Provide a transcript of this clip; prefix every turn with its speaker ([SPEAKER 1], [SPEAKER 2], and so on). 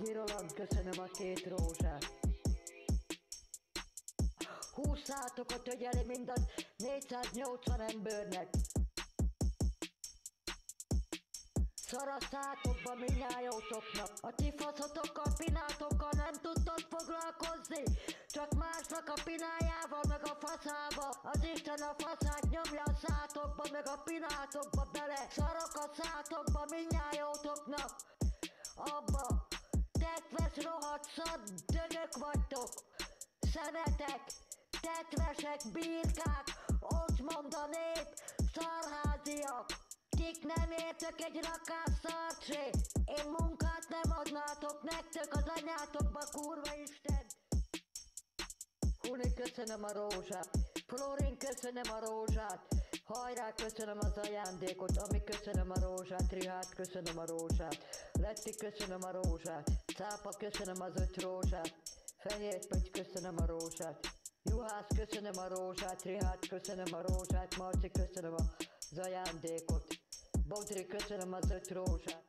[SPEAKER 1] Giroland, köszönöm a 2 rózsát. Húszátokat ögyeli mindaz 480 embernek. Szaraszátokba minnyájótoknak. A ti faszotokkal, pinátokkal nem tudtok foglalkozni. Csak másnak a pinájával, meg a faszába. Az Isten a faszát nyomja a szátokba, meg a pinátokba bele. Szarok a szátokba minnyájótoknak. Abba tetves rohadt szad dögök vagytok. Szemetek, tetvesek, birkák, ott mond a nép, szarháziak. Kik nem értek egy rakás szart se. Én munkát nem adnátok nektek az anyátokba, kurva Isten. Huni, köszönöm a rózsát. Florin, köszönöm a rózsát. Hajrá, köszönöm az ajándékot. Ami, köszönöm a rózsát. Rihát, köszönöm a rózsát. Letti, köszönöm a rózsát. Cápa, köszönöm az 5 rózsát. Fehér Pöty, köszönöm a rózsát. Juhász, köszönöm a rózsát. Rihát, köszönöm a rózsát. Marci, köszönöm az ajándékot. Bodri, köszönöm az 5 rózsát.